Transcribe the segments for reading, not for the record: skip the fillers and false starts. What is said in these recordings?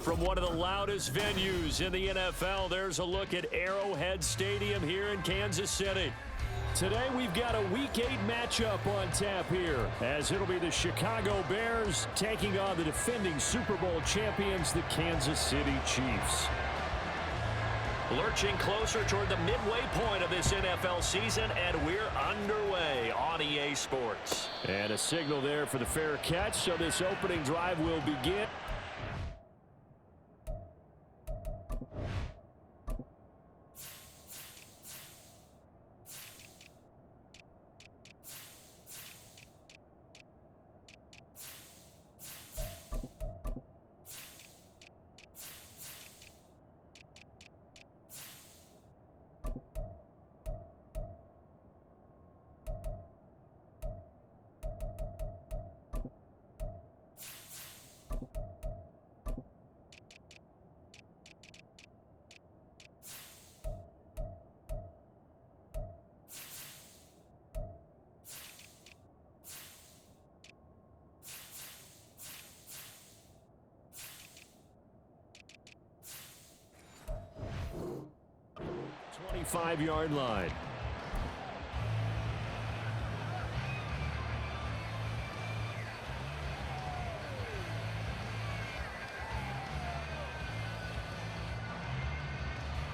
From one of the loudest venues in the NFL, there's a look at Arrowhead Stadium here in Kansas City. Today we've got a Week 8 matchup on tap here, as it'll be the Chicago Bears taking on the defending Super Bowl champions, the Kansas City Chiefs. Lurching closer toward the midway point of this NFL season, and we're underway on EA Sports. And a signal there for the fair catch, so this opening drive will begin. Five-yard line.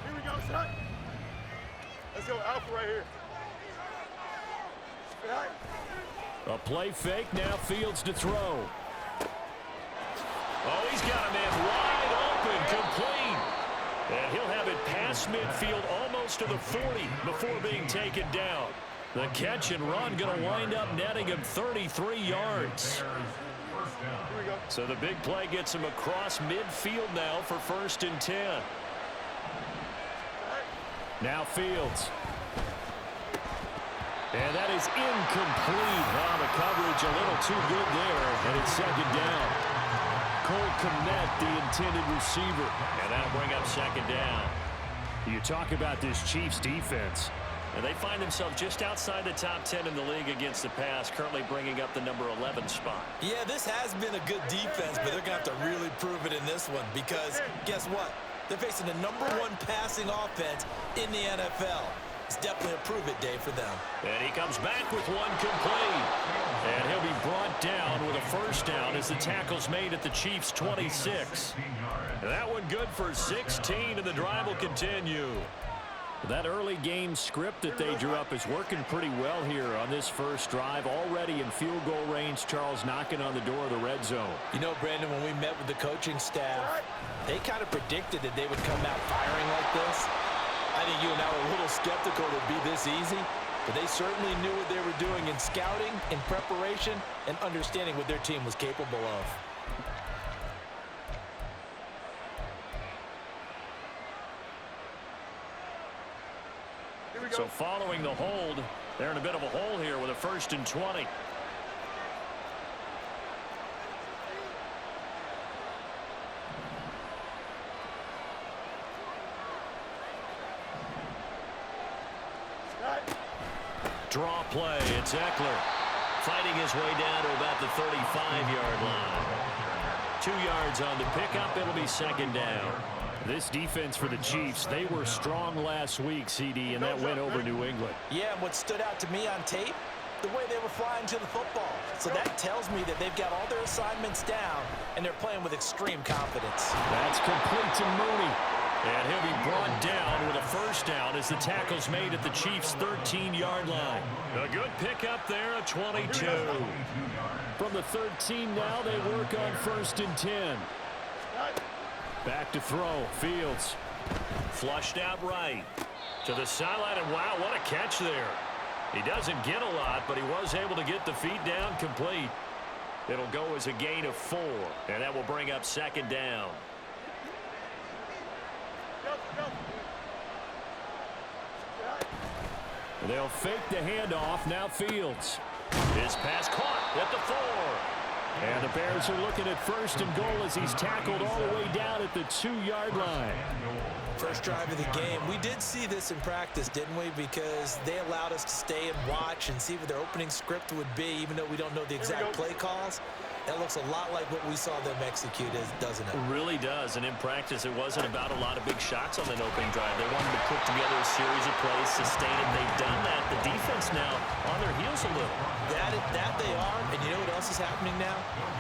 Here we go, son. Let's go alpha right here. A play fake, now Fields to throw. Oh, he's got a man wide open, complete. And he'll have it past midfield almost to the 40 before being taken down. The catch and run going to wind up netting him 33 yards. So the big play gets him across midfield now for 1st and 10. Now Fields. And that is incomplete. Now the coverage a little too good there, and it's 2nd down. Cole Kmet, the intended receiver. And that'll bring up 2nd down. You talk about this Chiefs defense. And they find themselves just outside the top 10 in the league against the pass, currently bringing up the number 11 spot. Yeah, this has been a good defense, but they're going to have to really prove it in this one because guess what? They're facing the number 1 passing offense in the NFL. It's definitely a prove it day for them. And he comes back with one complete. And he'll be brought down with a 1st down as the tackle's made at the Chiefs' 26. And that one good for 16, and the drive will continue. That early game script that they drew up is working pretty well here on this first drive. Already in field goal range, Charles knocking on the door of the red zone. You know, Brandon, when we met with the coaching staff, they kind of predicted that they would come out firing like this. I think you and I were a little skeptical it would be this easy, but they certainly knew what they were doing in scouting, in preparation, and understanding what their team was capable of. So following the hold, they're in a bit of a hole here with a 1st and 20. Draw play. It's Eckler fighting his way down to about the 35-yard line. 2 yards on the pickup. It'll be 2nd down. This defense for the Chiefs, they were strong last week, CD, and that went over New England. Yeah, and what stood out to me on tape, the way they were flying to the football. So that tells me that they've got all their assignments down, and they're playing with extreme confidence. That's complete to Mooney. And he'll be brought down with a 1st down as the tackle's made at the Chiefs' 13-yard line. A good pickup there, a 22. From the 13 now, they work on 1st and 10. Back to throw, Fields. Flushed out right to the sideline, and wow, what a catch there. He doesn't get a lot, but he was able to get the feet down complete. It'll go as a gain of 4, and that will bring up 2nd down. They'll fake the handoff. Now Fields. His pass caught at the 4. And the Bears are looking at 1st and goal as he's tackled all the way down at the 2-yard line. First drive of the game. We did see this in practice, didn't we? Because they allowed us to stay and watch and see what their opening script would be, even though we don't know the exact play calls. That looks a lot like what we saw them execute, doesn't it? It really does, and in practice, it wasn't about a lot of big shots on that opening drive. They wanted to put together a series of plays, sustain it. They've done that. The defense now on their heels a little. That they are, and you know what else is happening now?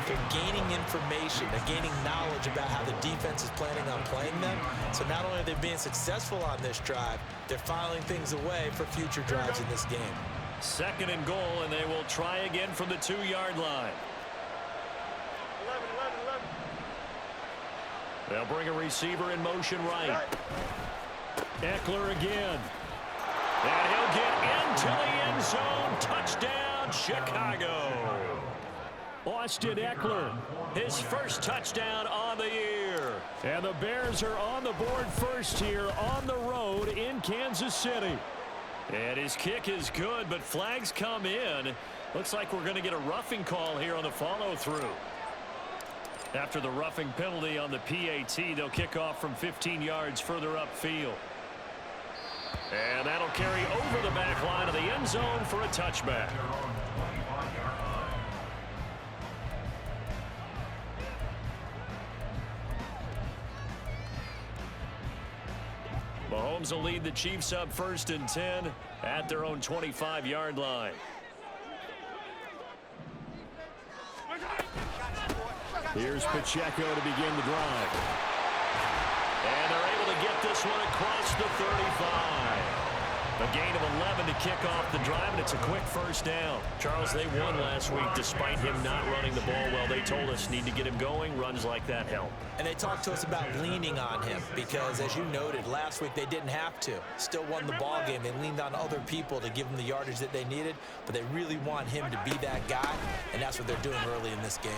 They're gaining information. They're gaining knowledge about how the defense is planning on playing them. So not only are they being successful on this drive, they're filing things away for future drives in this game. 2nd and goal, and they will try again from the 2-yard line. 11. They'll bring a receiver in motion right. Eckler again. And he'll get into the end zone. Touchdown, Chicago. Austin Eckler, His first touchdown on the year. and the Bears are on the board first here on the road in Kansas City. And his kick is good, but flags come in. Looks like we're going to get a roughing call here on the follow-through. After the roughing penalty on the PAT, they'll kick off from 15 yards further upfield. And that'll carry over the back line of the end zone for a touchback. Mahomes will lead the Chiefs up 1st and 10 at their own 25-yard line. Here's Pacheco to begin the drive. And they're able to get this one across the 35. A gain of 11 to kick off the drive, and it's a quick first down. Charles, they won last week despite him not running the ball well. They told us need to get him going. Runs like that help. And they talked to us about leaning on him because, as you noted, last week they didn't have to. Still won the ball game. They leaned on other people to give them the yardage that they needed, but they really want him to be that guy, and that's what they're doing early in this game.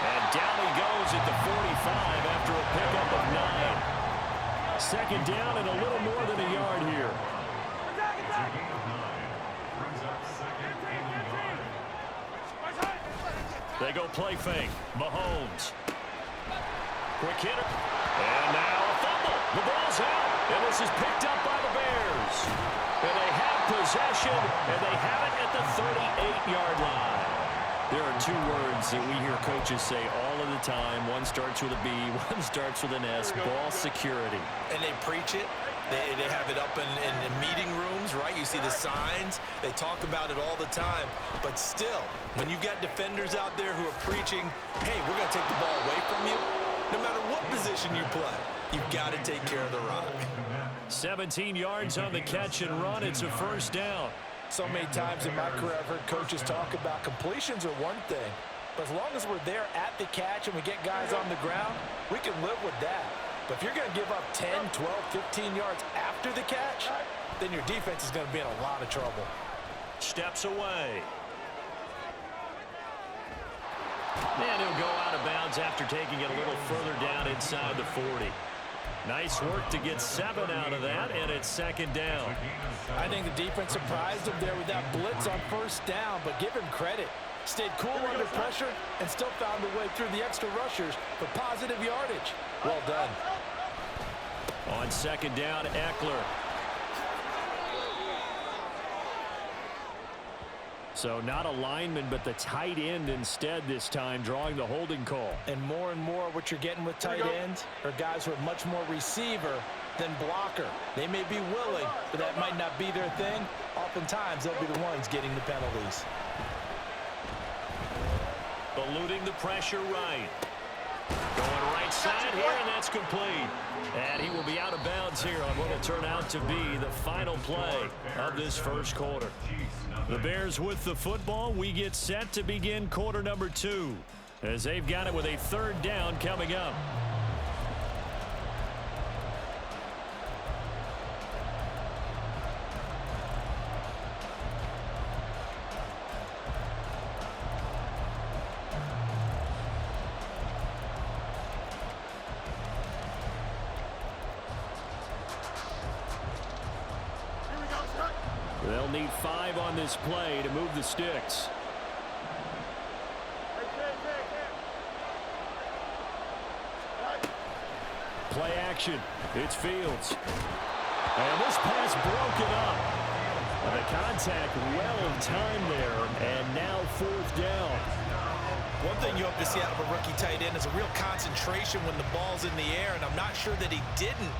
And down he goes at the 45 after a pickup of 9. 2nd down and a little more than a yard here. They go play fake. Mahomes. Quick hitter. And now a fumble. The ball's out. And this is picked up by the Bears. And they have possession, and they have it at the 38-yard line. There are 2 words that we hear coaches say all of the time. One starts with a B, one starts with an S. Ball security. And they preach it. They have it up in meeting rooms, right? You see the signs. They talk about it all the time. But still, when you've got defenders out there who are preaching, hey, we're going to take the ball away from you, no matter what position you play, you've got to take care of the rock. 17 yards on the catch and run. It's a first down. So many times in my career, I've heard coaches talk about completions are one thing, but as long as we're there at the catch and we get guys on the ground, we can live with that. But if you're going to give up 10, 12, 15 yards after the catch, then your defense is going to be in a lot of trouble. Steps away. And he'll go out of bounds after taking it a little further down inside the 40. Nice work to get 7 out of that, and it's 2nd down. I think the defense surprised him there with that blitz on 1st down, but give him credit. Stayed cool under pressure and still found a way through the extra rushers for positive yardage. Well done. On 2nd down, Eckler. So not a lineman, but the tight end instead this time, drawing the holding call. And more what you're getting with tight ends are guys who are much more receiver than blocker. They may be willing, but that might not be their thing. Oftentimes, they'll be the ones getting the penalties. Eluding the pressure right. Going right side here, and that's complete. And he will be out of bounds here on what will turn out to be the final play of this first quarter. The Bears with the football. We get set to begin quarter number 2 as they've got it with a 3rd down coming up. They'll need 5 on this play to move the sticks. Play action. It's Fields. And this pass broken up. The contact well timed there, and now 4th down. One thing you hope to see out of a rookie tight end is a real concentration when the ball's in the air, and I'm not sure that he didn't,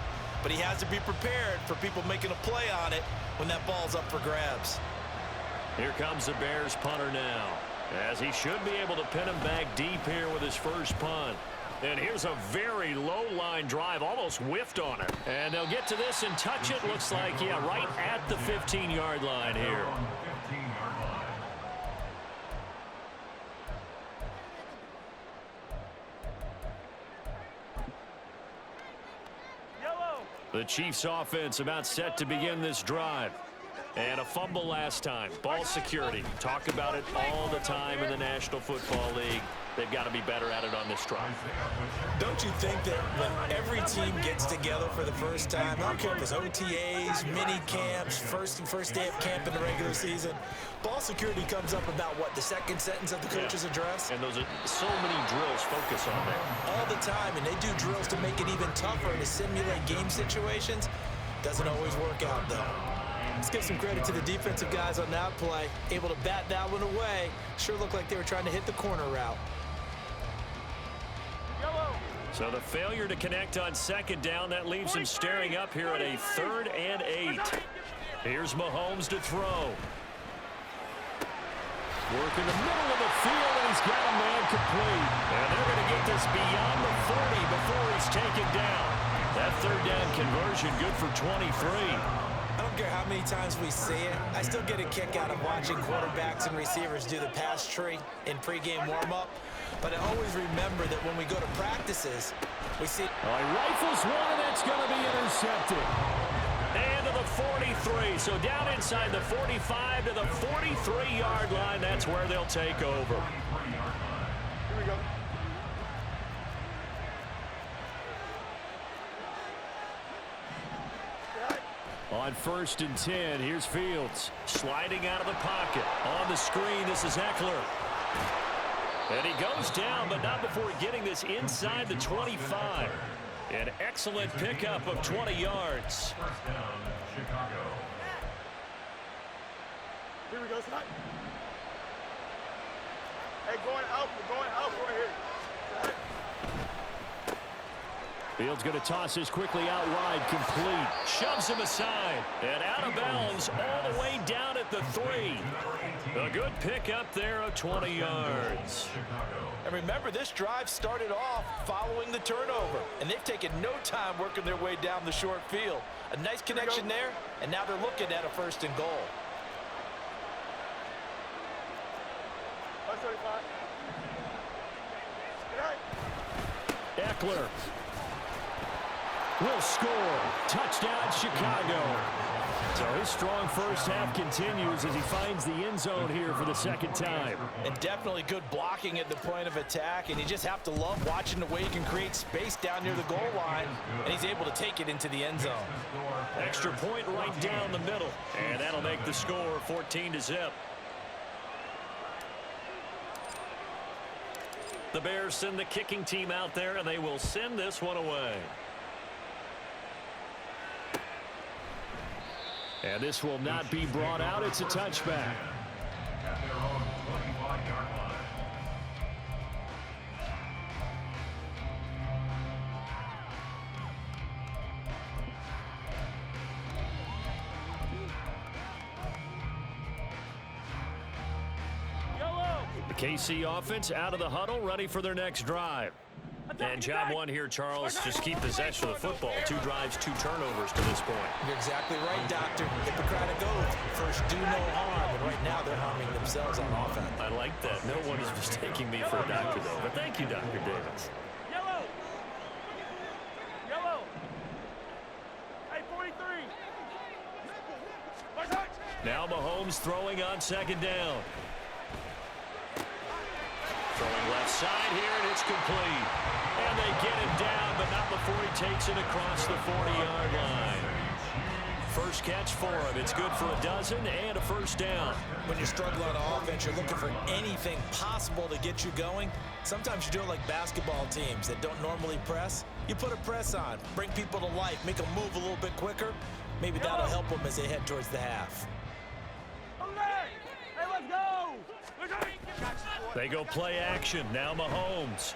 but he has to be prepared for people making a play on it when that ball's up for grabs. Here comes the Bears punter now, as he should be able to pin him back deep here with his first punt. And here's a very low line drive, almost whiffed on it. And they'll get to this and touch it. Looks like, yeah, right at the 15-yard line here. The Chiefs offense about set to begin this drive. And a fumble last time. Ball security. Talk about it all the time in the National Football League. They've got to be better at it on this drive. Don't you think that when every team gets together for the first time, I don't care if it's OTAs, mini camps, first day of camp in the regular season, ball security comes up about what, the second sentence of the coach's address? And those are so many drills focus on that. All the time, and they do drills to make it even tougher to simulate game situations. Doesn't always work out, though. Let's give some credit to the defensive guys on that play. Able to bat that one away. Sure looked like they were trying to hit the corner route. So the failure to connect on 2nd down, that leaves him staring up here at a 3rd and 8. Here's Mahomes to throw. Work in the middle of the field, and he's got a man complete. And they're going to get this beyond the 40 before he's taken down. That 3rd down conversion good for 23. I don't care how many times we see it. I still get a kick out of watching quarterbacks and receivers do the pass tree in pregame warm-up. But I always remember that when we go to practices, we see... He rifles one, and that's going to be intercepted. And to the 43. So down inside the 45 to the 43-yard line. That's where they'll take over. Here we go. On 1st and 10, here's Fields. Sliding out of the pocket. On the screen, this is Eckler. And he goes down, but not before getting this inside the 25. An excellent pickup of 20 yards. First down, Chicago. Here we go, Scott. Hey, we're going out right here. Fields going to toss this quickly out wide, complete. Shoves him aside. And out of bounds all the way down at the 3. A good pickup there of 20 yards. And remember, this drive started off following the turnover. And they've taken no time working their way down the short field. A nice connection there, and now they're looking at a 1st and goal. 135. Eckler will score. Touchdown, Chicago. So his strong first half continues as he finds the end zone here for the 2nd time. And definitely good blocking at the point of attack, and you just have to love watching the way he can create space down near the goal line, and he's able to take it into the end zone. Extra point right down the middle, and that'll make the score 14-0. The Bears send the kicking team out there, and they will send this one away. And this will not be brought out. It's a touchback. At their own 25-yard line. The KC offense out of the huddle, ready for their next drive. And job one here, Charles, just keep possession of the football. 2 drives, 2 turnovers to this point. You're exactly right, Doctor. Hippocratic oath. First, do no harm. And right now, they're harming themselves on offense. I like that. No one is mistaking me for a doctor, though. But thank you, Dr. Davis. Yellow. Hey, 43. Now Mahomes throwing on 2nd down. Throwing left side here, and it's complete. And they get him down, but not before he takes it across the 40-yard line. First catch for him. It's good for a dozen and a 1st down. When you struggle on offense, you're looking for anything possible to get you going. Sometimes you do it like basketball teams that don't normally press. You put a press on, bring people to life, make them move a little bit quicker. Maybe that'll help them as they head towards the half. They go play action. Now Mahomes.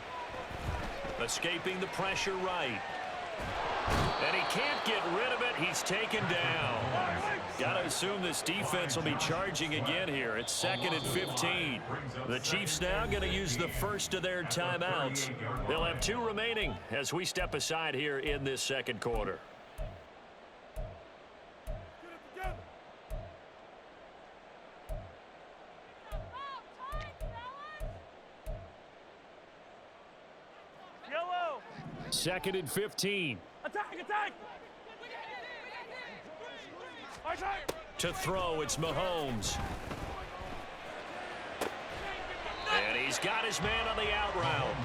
Escaping the pressure right. And he can't get rid of it. He's taken down. Got to assume this defense will be charging again here. It's 2nd and 15. The Chiefs now going to use the first of their timeouts. They'll have 2 remaining as we step aside here in this second quarter. Yellow. 2nd and 15. Attack, attack. To throw, it's Mahomes. And he's got his man on the out route.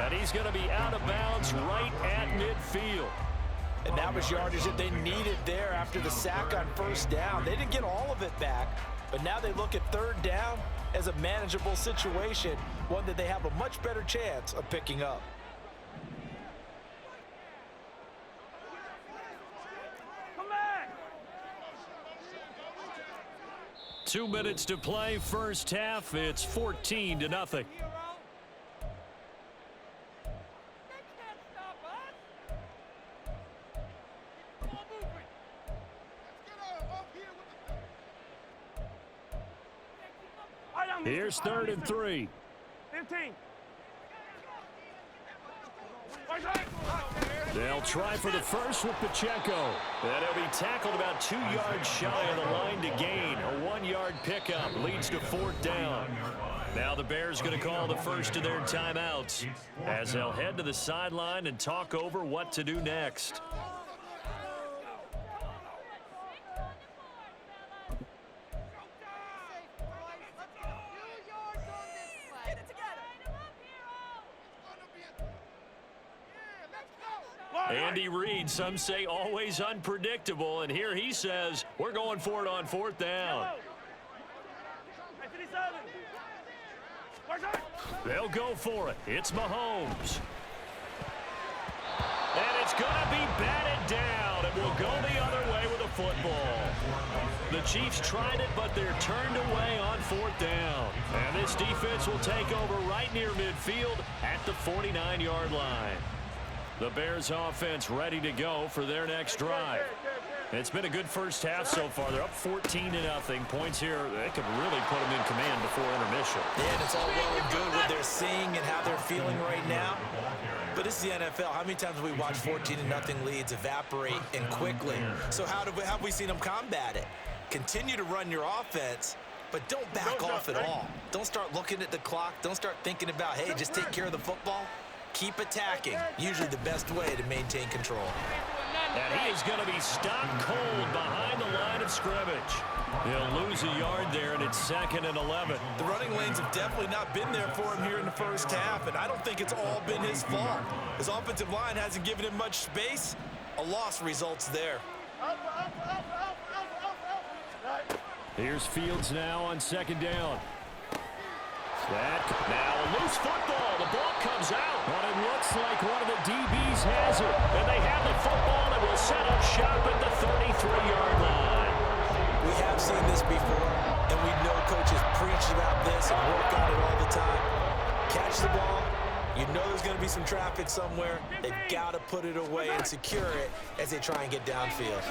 And he's going to be out of bounds right at midfield. And that was yardage that they needed there after the sack on first down. They didn't get all of it back, but now they look at third down as a manageable situation, one that they have a much better chance of picking up. 2 minutes to play, first half. It's 14-0. Here's 3rd and 3. 15. They'll try for the first with Pacheco. And he'll be tackled about 2 yards shy of the line to gain. A 1-yard pickup leads to 4th down. Now the Bears going to call the first of their timeouts as they'll head to the sideline and talk over what to do next. Andy Reid, some say always unpredictable, and here he says we're going for it on 4th down. They'll go for it. It's Mahomes. And it's going to be batted down. It will go the other way with a football. The Chiefs tried it, but they're turned away on 4th down. And this defense will take over right near midfield at the 49-yard line. The Bears offense ready to go for their next drive. It's been a good first half so far. They're up 14-0. Points here, they could really put them in command before intermission. Yeah, and it's all well and good what they're seeing and how they're feeling right now. But it's the NFL. How many times have we watched 14-0 leads evaporate and quickly? So how have we seen them combat it? Continue to run your offense, but don't back off at all. Don't start looking at the clock. Don't start thinking about, hey, just take care of the football. Keep attacking. Usually the best way to maintain control. And he is going to be stopped cold behind the line of scrimmage. He'll lose a yard there, and it's 2nd and 11. The running lanes have definitely not been there for him here in the first half, and I don't think it's all been his fault. His offensive line hasn't given him much space. A loss results there. Here's Fields now on 2nd down. Now a loose football. The ball comes out. But it looks like one of the DBs has it. And they have the football and will set up shop at the 33-yard line. We have seen this before, and we know coaches preach about this and work on it all the time. Catch the ball. You know there's going to be some traffic somewhere. They've got to put it away and secure it as they try and get downfield.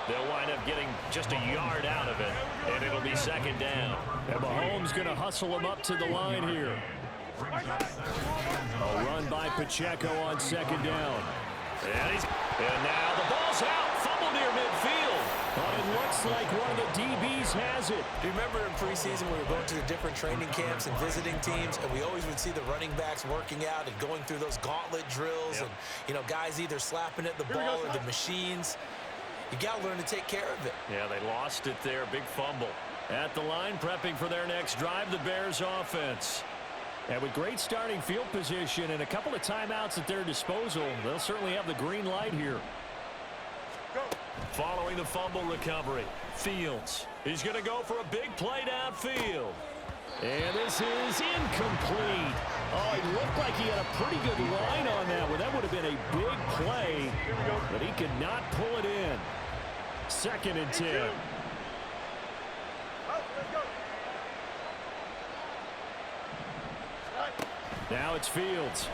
They'll wind up getting just a yard out of it, and it'll be 2nd down. And Mahomes going to hustle him up to the line here. A run by Pacheco on 2nd down. And now the ball's out. Fumble near midfield. But it looks like one of the DBs has it. Do you remember in preseason we were going to the different training camps and visiting teams, and we always would see the running backs working out and going through those gauntlet drills, and, you know, guys either slapping at the ball or the machines. You got to learn to take care of it. Yeah, they lost it there. Big fumble. At the line, prepping for their next drive, the Bears offense. And with great starting field position and a couple of timeouts at their disposal, they'll certainly have the green light here. Following the fumble recovery, Fields. He's going to go for a big play downfield. And this is incomplete. Oh, it looked like he had a pretty good line on that one. That would have been a big play, but he could not pull it in. 2nd and 10. Now it's Fields.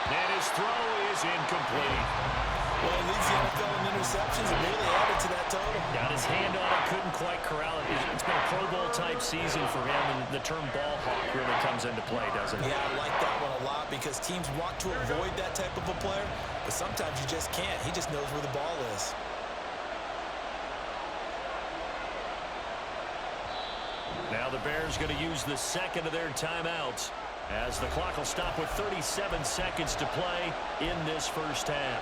And his throw is incomplete. Well, he leads the NFL in interceptions and really added to that total. Got his hand on it, couldn't quite corral it. It's been a Pro Bowl-type season for him, and the term ball hawk really comes into play, doesn't it? Yeah, I like that one a lot because teams want to avoid that type of a player, but sometimes you just can't. He just knows where the ball is. Now the Bears going to use the second of their timeouts as the clock will stop with 37 seconds to play in this first half.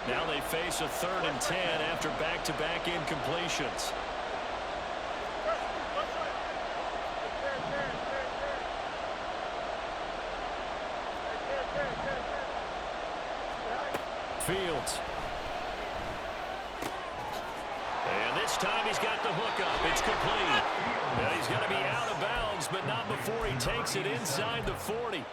Now they face a 3rd and 10 after back-to-back incompletions. Fields. And this time he's got the hook up. It's complete. And he's going to be out of bounds, but not before he takes it inside the 40.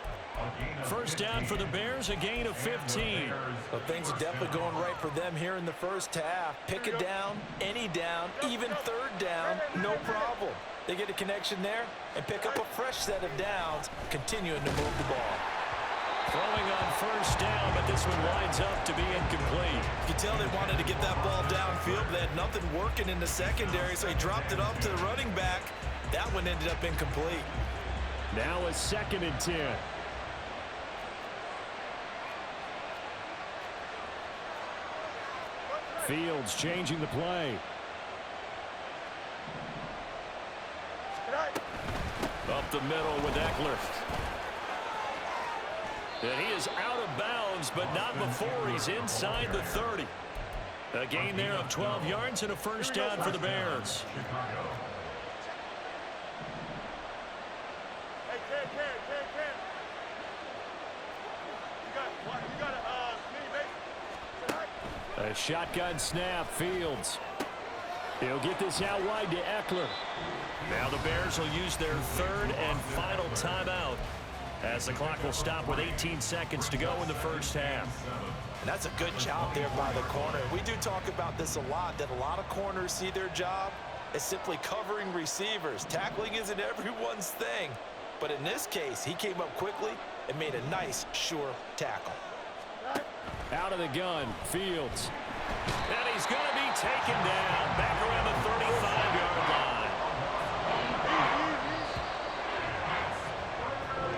First down for the Bears, a gain of 15. Well, things are definitely going right for them here in the first half. Pick it down, any down, even 3rd down, no problem. They get a connection there and pick up a fresh set of downs, continuing to move the ball. Throwing on first down, but this one winds up to be incomplete. You can tell they wanted to get that ball downfield, but they had nothing working in the secondary, so he dropped it off to the running back. That one ended up incomplete. Now a 2nd and 10. Fields changing the play. Up the middle with Eckler. And he is out of bounds, but not before he's inside the 30. A gain there of 12 yards and a first down for the Bears. Hey, Cam. You got A shotgun snap, Fields. He'll get this out wide to Eckler. Now the Bears will use their 3rd and final timeout as the clock will stop with 18 seconds to go in the first half. And that's a good job there by the corner. We do talk about this a lot, that a lot of corners see their job as simply covering receivers. Tackling isn't everyone's thing. But in this case, he came up quickly and made a nice, sure tackle. Out of the gun, Fields. And he's going to be taken down back around the 35-yard line.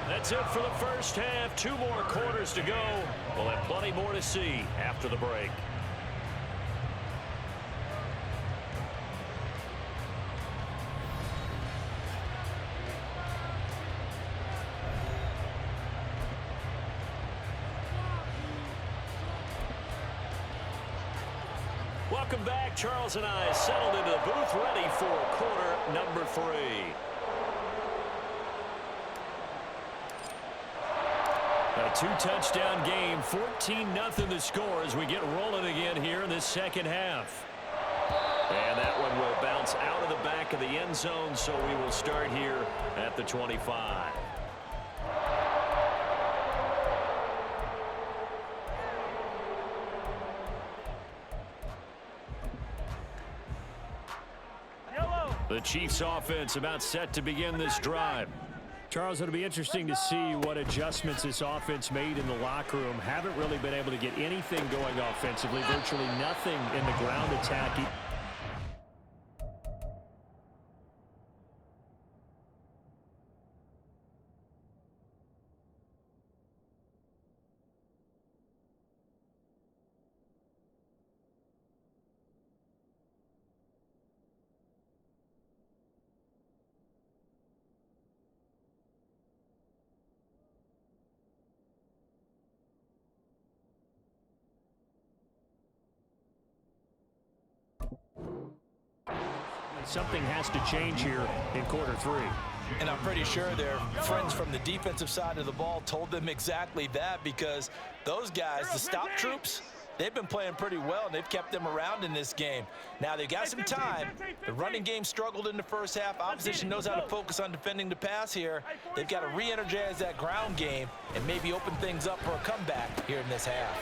That's it for the first half. 2 more quarters to go. We'll have plenty more to see after the break. Welcome back. Charles and I settled into the booth, ready for quarter number 3. A 2-touchdown game, 14-0 the score as we get rolling again here in this second half. And that one will bounce out of the back of the end zone, so we will start here at the 25. The Chiefs offense about set to begin this drive. Charles, it'll be interesting to see what adjustments this offense made in the locker room. Haven't really been able to get anything going offensively, virtually nothing in the ground attack. Something has to change here in quarter 3. And I'm pretty sure their friends from the defensive side of the ball told them exactly that, because those guys, the stop troops, they've been playing pretty well, and they've kept them around in this game. Now, they've got some time. The running game struggled in the first half. Opposition knows how to focus on defending the pass here. They've got to re-energize that ground game and maybe open things up for a comeback here in this half.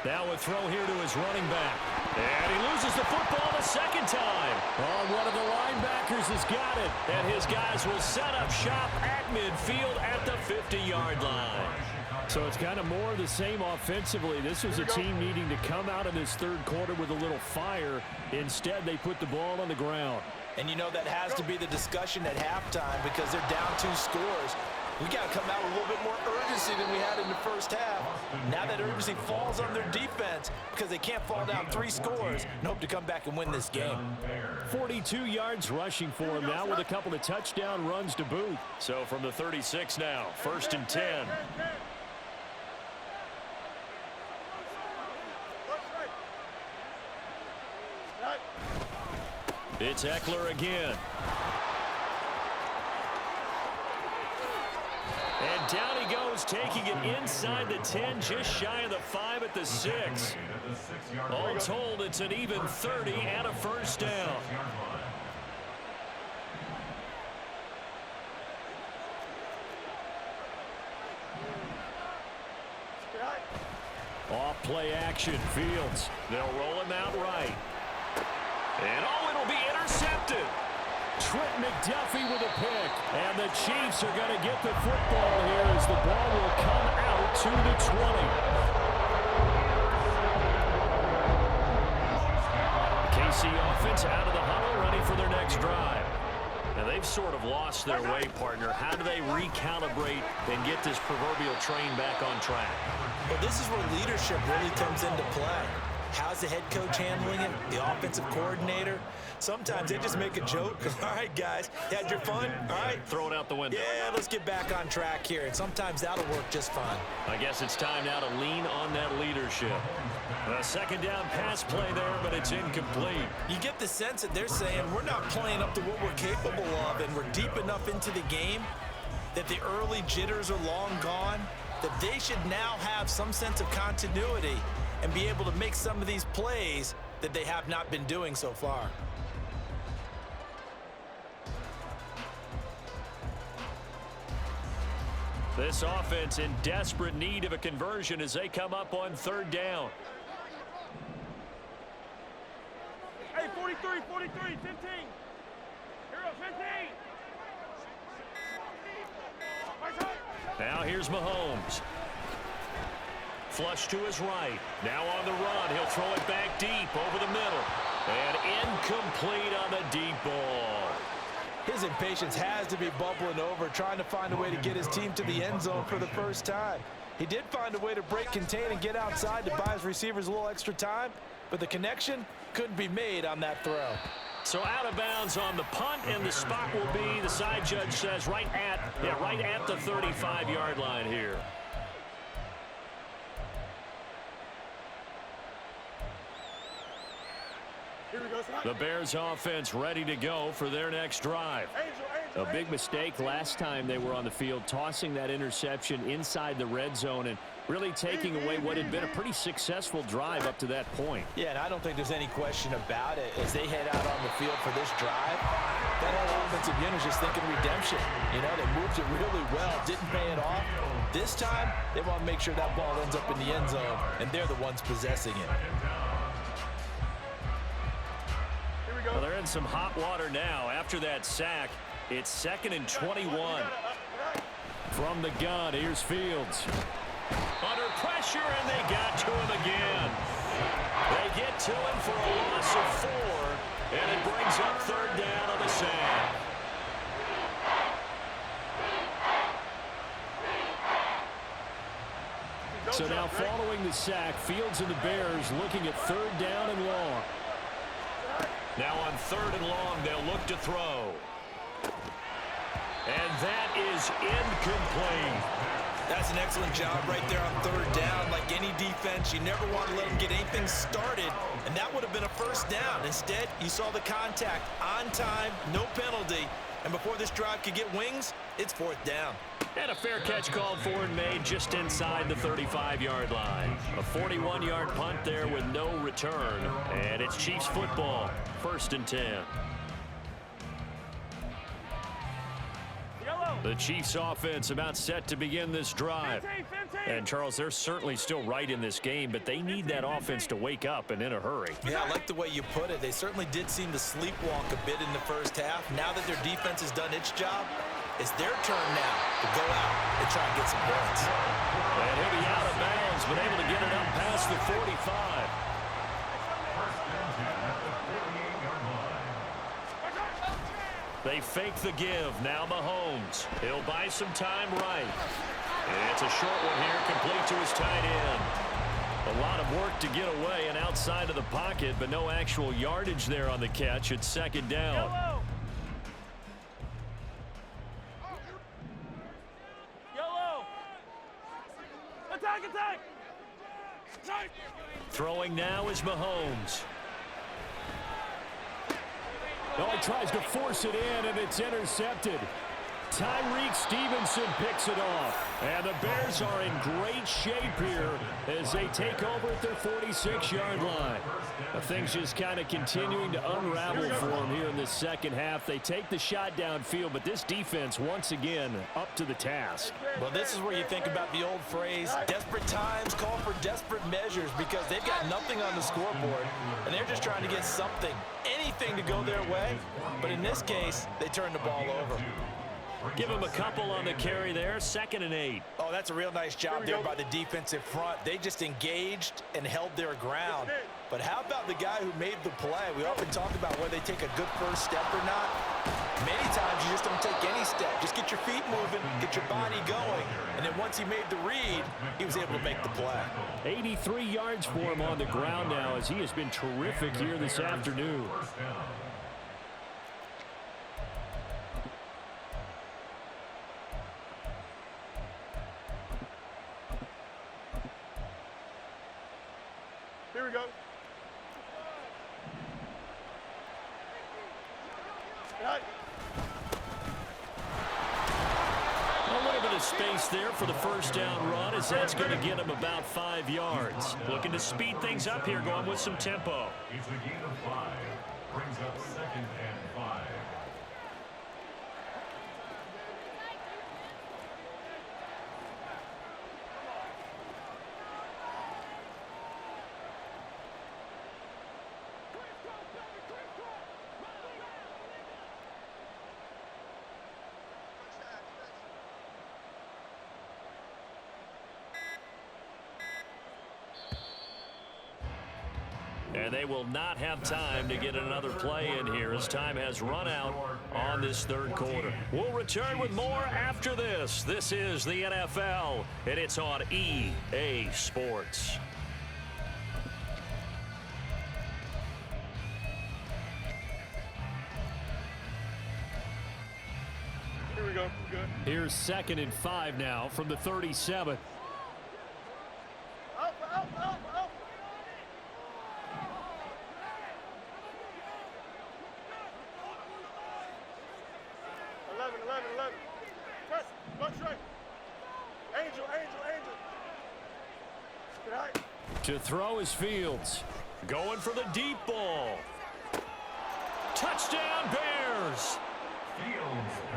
Now a throw here to his running back. And he loses the football the second time. Oh, one of the linebackers has got it. And his guys will set up shop at midfield at the 50-yard line. So it's kind of more of the same offensively. This was a team needing to come out in this third quarter with a little fire. Instead, they put the ball on the ground. And you know that has to be the discussion at halftime because they're down 2 scores. We got to come out with a little bit more urgency than we had in the first half. Now that urgency falls on their defense because they can't fall down 3 scores and hope to come back and win this game. 42 yards rushing for him now with a couple of touchdown runs to boot. So from the 36 now, 1st and 10. It's Eckler again. And down he goes, taking it inside the 10, just shy of the 5 at the 6. All told, it's an even 30 and a first down. Off play action, Fields. They'll roll him out right. And oh, it'll be intercepted. Trent McDuffie with a pick. And the Chiefs are going to get the football here as the ball will come out to the 20. The KC offense out of the huddle, ready for their next drive. Now, they've sort of lost their way, partner. How do they recalibrate and get this proverbial train back on track? Well, this is where leadership really comes into play. How's the head coach handling it? The offensive coordinator? Sometimes they just make a joke. All right, guys, you had your fun? All right. Throw it out the window. Yeah, let's get back on track here. And sometimes that'll work just fine. I guess it's time now to lean on that leadership. A second down pass play there, but it's incomplete. You get the sense that they're saying we're not playing up to what we're capable of, and we're deep enough into the game that the early jitters are long gone, that they should now have some sense of continuity and be able to make some of these plays that they have not been doing so far. This offense in desperate need of a conversion as they come up on 3rd down. Hey, 43, 15. Here, 15. Now here's Mahomes. Flush to his right. Now on the run. He'll throw it back deep over the middle. And incomplete on the deep ball. His impatience has to be bubbling over, trying to find a way to get his team to the end zone for the first time. He did find a way to break, contain, and get outside to buy his receivers a little extra time, but the connection couldn't be made on that throw. So out of bounds on the punt, and the spot will be, the side judge says, right at the 35-yard line here. The Bears offense ready to go for their next drive. A big mistake last time they were on the field, tossing that interception inside the red zone and really taking away what had been a pretty successful drive up to that point. Yeah, and I don't think there's any question about it. As they head out on the field for this drive, that whole offensive unit is just thinking redemption. You know, they moved it really well, didn't pay it off. This time, they want to make sure that ball ends up in the end zone, and they're the ones possessing it. Well, they're in some hot water now. After that sack, it's 2nd and 21. From the gun, here's Fields. Under pressure, and they got to him again. They get to him for a loss of 4, and it brings up 3rd down on the sack. So now following the sack, Fields and the Bears looking at 3rd down and long. Now on 3rd and long, they'll look to throw. And that is incomplete. That's an excellent job right there on 3rd down. Like any defense, you never want to let them get anything started, and that would have been a first down. Instead, you saw the contact on time, no penalty, and before this drive could get wings, it's 4th down. And a fair catch called for and made just inside the 35-yard line. A 41-yard punt there with no return. And it's Chiefs football, 1st and 10. Yellow. The Chiefs offense about set to begin this drive. And, Charles, they're certainly still right in this game, but they need that offense to wake up and in a hurry. Yeah, I like the way you put it. They certainly did seem to sleepwalk a bit in the first half. Now that their defense has done its job, it's their turn now to go out and try and get some points. And he'll be out of bounds, but able to get it up past the 45. They fake the give. Now Mahomes. He'll buy some time right. And it's a short one here, complete to his tight end. A lot of work to get away and outside of the pocket, but no actual yardage there on the catch. It's second down. Yellow. Attack, attack. Throwing now is Mahomes. Oh, he tries to force it in, and it's intercepted. Tyreek Stevenson picks it off. And the Bears are in great shape here as they take over at their 46-yard line. Things just kind of continuing to unravel for them here in this second half. They take the shot downfield, but this defense, once again, up to the task. Well, this is where you think about the old phrase, desperate times call for desperate measures, because they've got nothing on the scoreboard, and they're just trying to get something, anything to go their way. But in this case, they turn the ball over. Give him a couple on the carry there, 2nd and 8. Oh, that's a real nice job there by the defensive front. They just engaged and held their ground. But how about the guy who made the play? We often talk about whether they take a good first step or not. Many times you just don't take any step. Just get your feet moving, get your body going. And then once he made the read, he was able to make the play. 83 yards for him on the ground now as he has been terrific here this afternoon. Here we go. Right. A little bit of space there for the first down run as that's going to get him about 5 yards. Looking to speed things up here, going with some tempo. It's a gain of 5. Brings up 2nd and 5. And they will not have time to get another play in here as time has run out on this third quarter. We'll return with more after this. This is the NFL, and it's on EA Sports. Here we go. Good. Here's 2nd and 5 now from the 37. Out, out, out, out. Eleven. Press. Go straight. Angel. Good height. To throw is Fields. Going for the deep ball. Touchdown, Bears.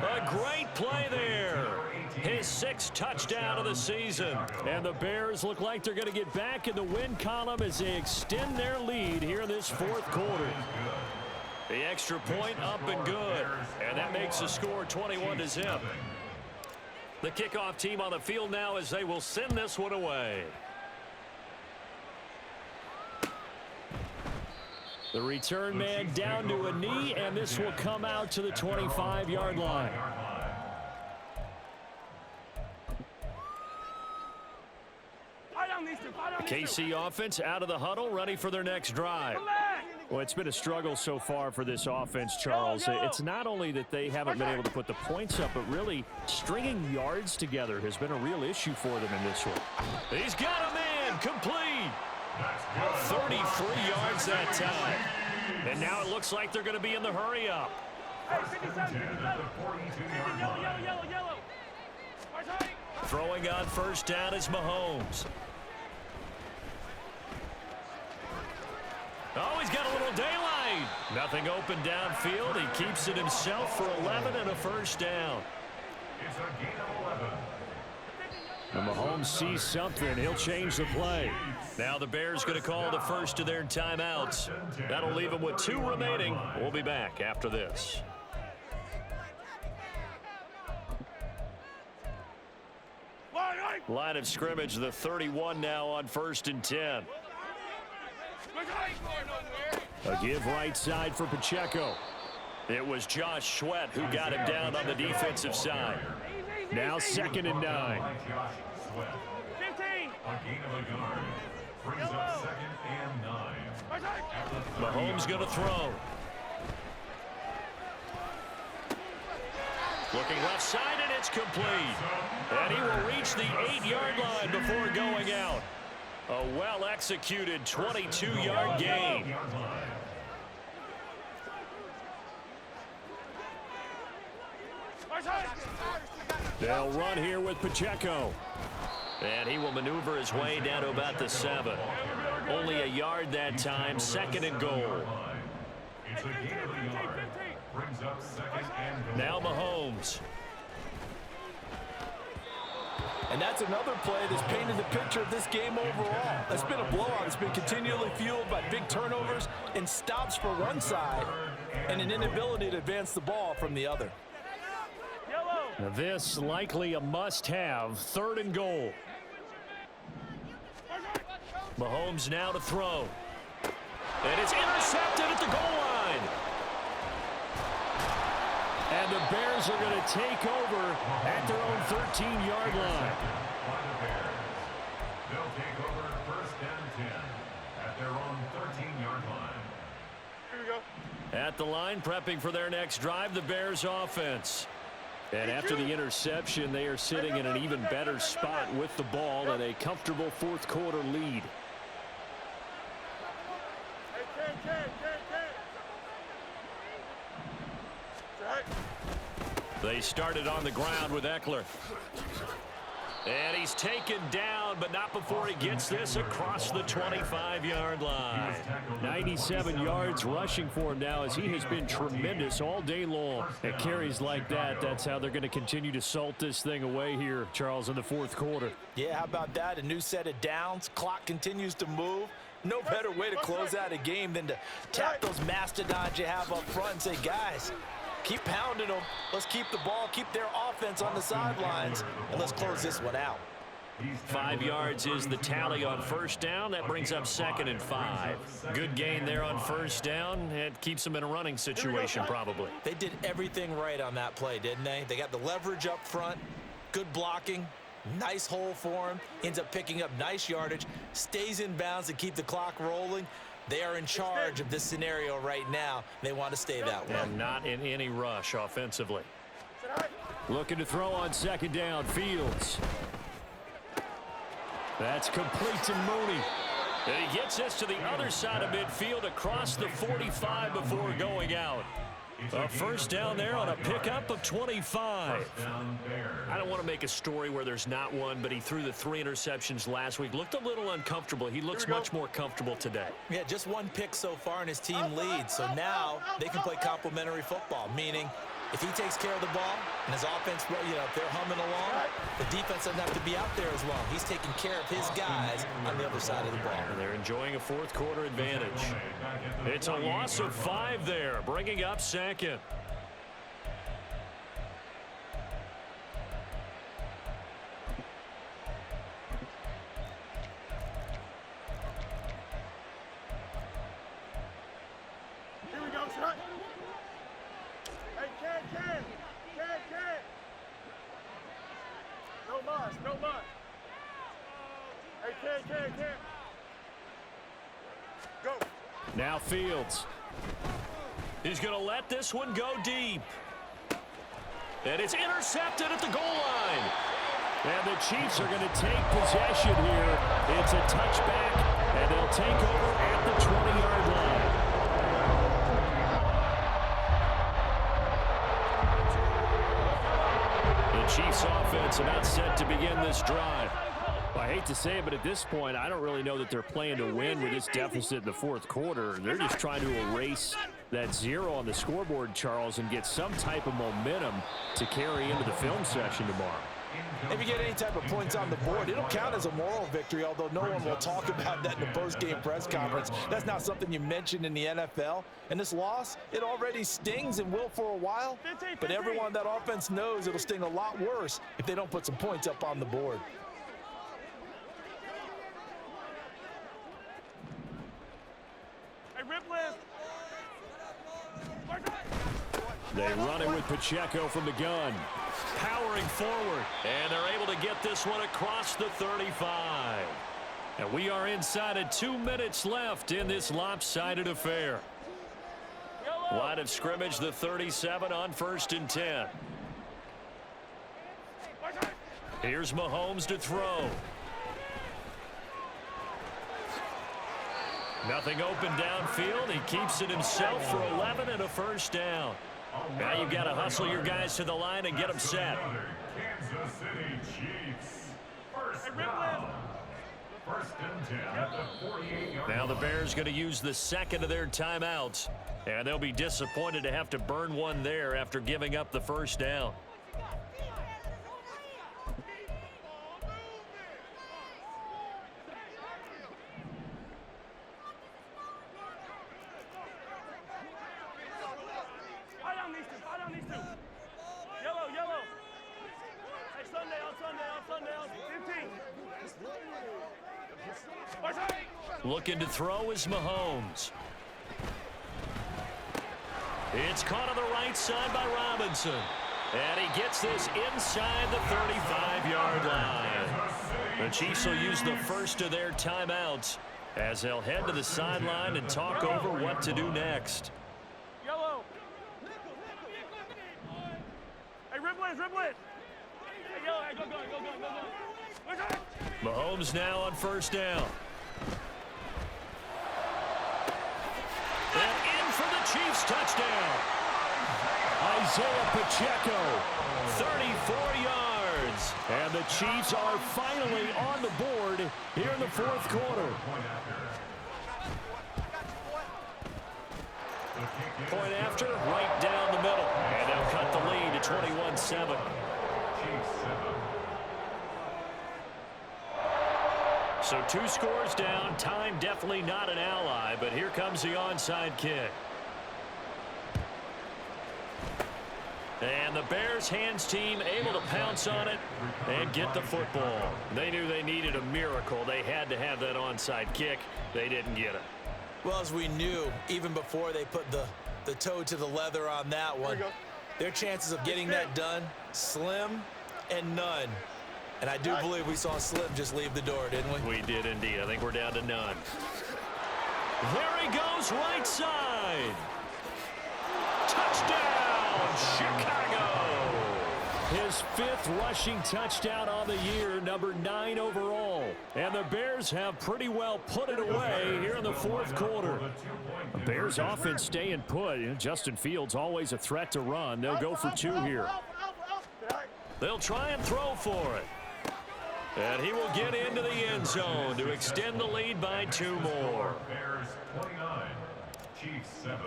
A great play there. His 6th touchdown of the season. And the Bears look like they're going to get back in the win column as they extend their lead here in this 4th quarter. The extra point up and good. And that makes the score 21-0. The kickoff team on the field now as they will send this one away. The return man down to a knee, and this will come out to the 25-yard line. KC offense out of the huddle, ready for their next drive. Well, it's been a struggle so far for this offense, Charles. It's not only that they haven't been able to put the points up, but really stringing yards together has been a real issue for them in this one. He's got a man, complete. 33 yards that time. And now it looks like they're going to be in the hurry up. Hey, 57. Yellow. Throwing on first down is Mahomes. Oh, he's got a little daylight. Nothing open downfield. He keeps it himself for 11 and a first down. It's a gain of 11. And Mahomes sees something. He'll change the play. Now the Bears going to call the first of their timeouts. That'll leave them with 2 remaining. We'll be back after this. Line of scrimmage, the 31 now on 1st and 10. A give right side for Pacheco. It was Josh Sweat who got him down on the defensive side. Now 2nd and 9. Josh Sweat. 15. A gain of a yard. Brings up 2nd and 9. Mahomes going to throw. Looking left side, and it's complete. And he will reach the 8-yard line before going out. A well-executed 22-yard gain. They'll run here with Pacheco. And he will maneuver his way down to about the 7. Only a yard that time, 2nd and goal. It's a gain of a yard. Brings up 2nd and goal. Now Mahomes. And that's another play that's painted the picture of this game overall. It's been a blowout. It's been continually fueled by big turnovers and stops for one side and an inability to advance the ball from the other. Now this likely a must-have. 3rd and goal. Mahomes now to throw. And it's intercepted at the goal line. And the Bears are going to take over at their own 13-yard line. By the Bears. They'll take over 1st and 10 at their own 13-yard line. Here we go. At the line, prepping for their next drive, the Bears offense. And after the interception, they are sitting in an even better spot with the ball and a comfortable 4th quarter lead. Hey, Cant. Right. They started on the ground with Eckler. And he's taken down, but not before he gets this across the 25-yard line. 97 yards rushing for him now as he has been tremendous all day long. At carries like that, that's how they're going to continue to salt this thing away here, Charles, in the 4th quarter. Yeah, how about that? A new set of downs. Clock continues to move. No better way to close out a game than to tap those mastodons you have up front and say, guys, keep pounding them. Let's keep the ball, keep their offense on the sidelines, and let's close this one out. 5 yards is the tally on 1st down. That brings up 2nd and 5. Good gain there on 1st down. It keeps them in a running situation probably. They did everything right on that play, didn't they? They got the leverage up front, good blocking, nice hole for him, ends up picking up nice yardage, stays in bounds to keep the clock rolling. They are in charge of this scenario right now. They want to stay that way. And not in any rush offensively. Looking to throw on 2nd down, Fields. That's complete to Mooney. And he gets this to the other side of midfield across the 45 before going out. A 1st down there on a pickup of 25. I don't want to make a story where there's not one, but he threw the 3 interceptions last week. Looked a little uncomfortable. He looks much more comfortable today. Yeah, just 1 pick so far and his team leads. So now they can play complementary football, meaning if he takes care of the ball and his offense, if they're humming along, the defense doesn't have to be out there as long. He's taking care of his guys on the other side of the ball. And they're enjoying a 4th quarter advantage. It's a loss of 5 there, bringing up 2nd. Here we go, shot. Hey, Cant. No muss. Hey, Cant. Go. Now Fields. He's going to let this one go deep. And it's intercepted at the goal line. And the Chiefs are going to take possession here. It's a touchback, and they'll take over at the 20-yard line. The Chiefs offense about set to begin this drive. I hate to say it, but at this point, I don't really know that they're playing to win with this deficit in the 4th quarter. They're just trying to erase that 0 on the scoreboard, Charles, and get some type of momentum to carry into the film session tomorrow. If you get any type of points on the board, it'll count as a moral victory, although no one will talk about that in the post-game press conference. That's not something you mentioned in the NFL. And this loss, it already stings and will for a while, but everyone on that offense knows it'll sting a lot worse if they don't put some points up on the board. They run it with Pacheco from the gun. Powering forward, and they're able to get this one across the 35. And we are inside of 2 minutes left in this lopsided affair. Line of scrimmage, the 37 on 1st and 10. Here's Mahomes to throw. Nothing open downfield. He keeps it himself for 11 and a first down. Now you've got to hustle your guys to the line and get them set. Kansas City Chiefs. First down. 1st and 10 at the 48-yard line. Now the Bears going to use the second of their timeouts, and they'll be disappointed to have to burn one there after giving up the first down. Looking to throw is Mahomes. It's caught on the right side by Robinson. And he gets this inside the 35-yard line. The Chiefs will use the first of their timeouts as they'll head to the sideline and talk over what to do next. Yellow. Hey, riblet. Hey, yellow, hey, go. Mahomes now on first down. And in for the Chiefs touchdown. Isaiah Pacheco. 34 yards. And the Chiefs are finally on the board here in the 4th quarter. Point after, right down the middle. And they'll cut the lead to 21-7. So 2 scores down. Time definitely not an ally, but here comes the onside kick. And the Bears hands team able to pounce on it and get the football. They knew they needed a miracle. They had to have that onside kick. They didn't get it. Well, as we knew, even before they put the toe to the leather on that one, their chances of getting that done, slim and none. And I do believe we saw Slim just leave the door, didn't we? We did indeed. I think we're down to none. There he goes, right side. Touchdown, Chicago. His 5th rushing touchdown on the year, number 9 overall. And the Bears have pretty well put it away here in the 4th quarter. The Bears offense staying put. Justin Fields always a threat to run. They'll go for 2 here. They'll try and throw for it. And he will get into the end zone to extend the lead by 2 more. Bears 29, Chiefs 7.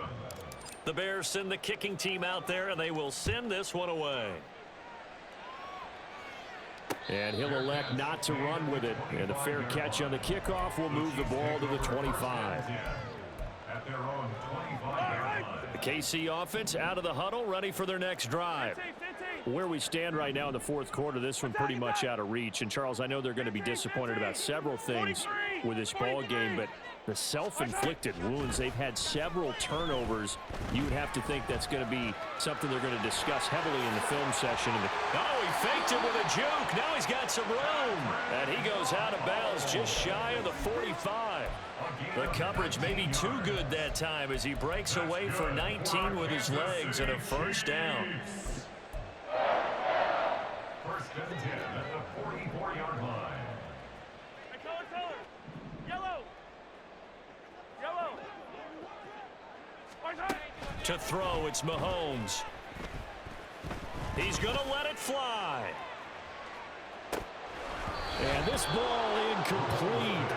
The Bears send the kicking team out there, and they will send this one away. And he'll elect not to run with it. And a fair catch on the kickoff will move the ball to the 25. At their own 25-yard line. The KC offense out of the huddle, ready for their next drive. Where we stand right now in the 4th quarter, this one pretty much out of reach. And, Charles, I know they're going to be disappointed about several things with this ball game, but the self-inflicted wounds, they've had several turnovers. You would have to think that's going to be something they're going to discuss heavily in the film session. Oh, he faked it with a juke. Now he's got some room. And he goes out of bounds just shy of the 45. The coverage may be too good that time as he breaks away for 19 with his legs and a first down. 1st and 10 at the 44-yard line. To throw, it's Mahomes. He's going to let it fly. And this ball incomplete.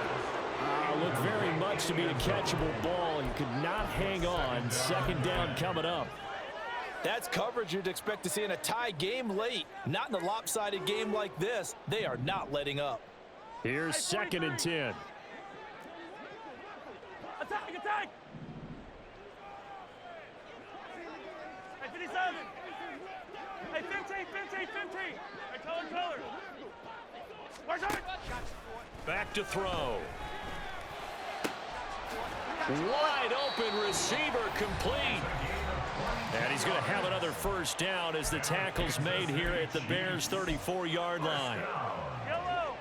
Looked very much to be a catchable ball. He could not hang on. Second down coming up. That's coverage you'd expect to see in a tie game late. Not in a lopsided game like this. They are not letting up. Here's 2nd and 10. Attack, attack! Hey, 57! Hey, 15, 15, 15! Hey, color! Where's it? Back to throw. Wide open receiver complete. And he's going to have another first down as the tackle's made here at the Bears' 34-yard line. Yellow!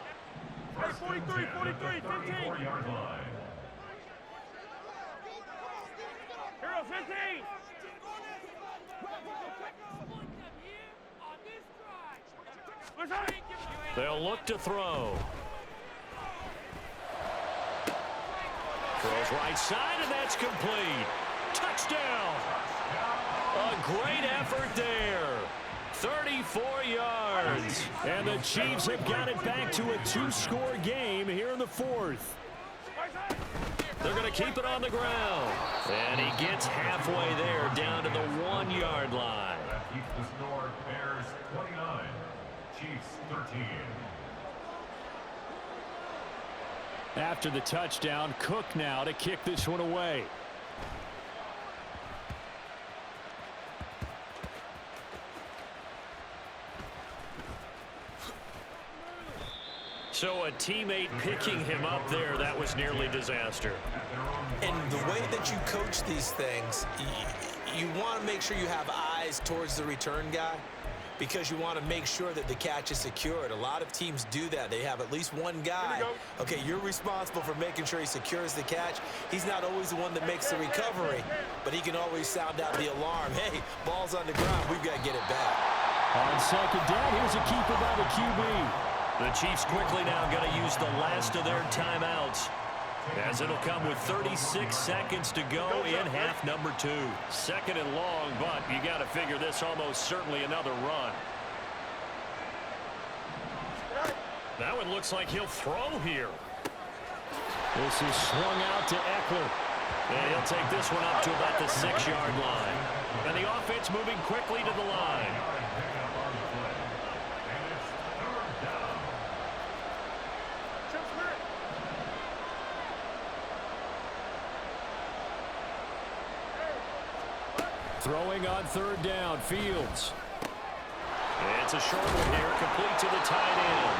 Hey, 43, 43, 15! Yard line. Hero, 15! Where's it? They'll look to throw. Throws right side, and that's complete. Touchdown! A great effort there. 34 yards. And the Chiefs have got it back to a 2-score game here in the 4th. They're going to keep it on the ground. And he gets halfway there, down to the 1-yard line. That keeps the score Bears 29, Chiefs 13. After the touchdown, Cook now to kick this one away. So a teammate picking him up there, that was nearly disaster. And the way that you coach these things, you want to make sure you have eyes towards the return guy because you want to make sure that the catch is secured. A lot of teams do that. They have at least one guy. Okay, you're responsible for making sure he secures the catch. He's not always the one that makes the recovery, but he can always sound out the alarm. Hey, ball's on the ground. We've got to get it back. On 2nd down, here's a keeper by the QB. The Chiefs quickly now going to use the last of their timeouts, as it'll come with 36 seconds to go in half number 2. 2nd and long, but you got to figure this almost certainly another run. That one looks like he'll throw here. This is swung out to Eckler. And he'll take this one up to about the 6-yard line. And the offense moving quickly to the line. Throwing on 3rd down, Fields. It's a short one here, complete to the tight end.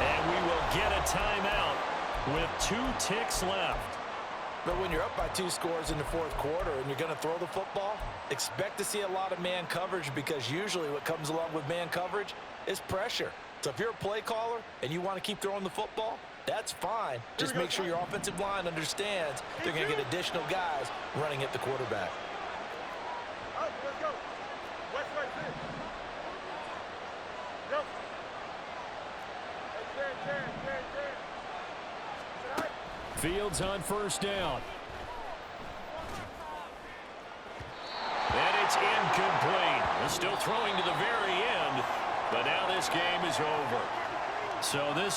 And we will get a timeout with 2 ticks left. But when you're up by 2 scores in the 4th quarter and you're going to throw the football, expect to see a lot of man coverage because usually what comes along with man coverage is pressure. So if you're a play caller and you want to keep throwing the football, that's fine. Just make sure your offensive line understands they're going to get additional guys running at the quarterback. Let's go. West, right, sit. Go. Hey, Jared. Fields on 1st down. And it's incomplete. They're still throwing to the very end, but now this game is over. So this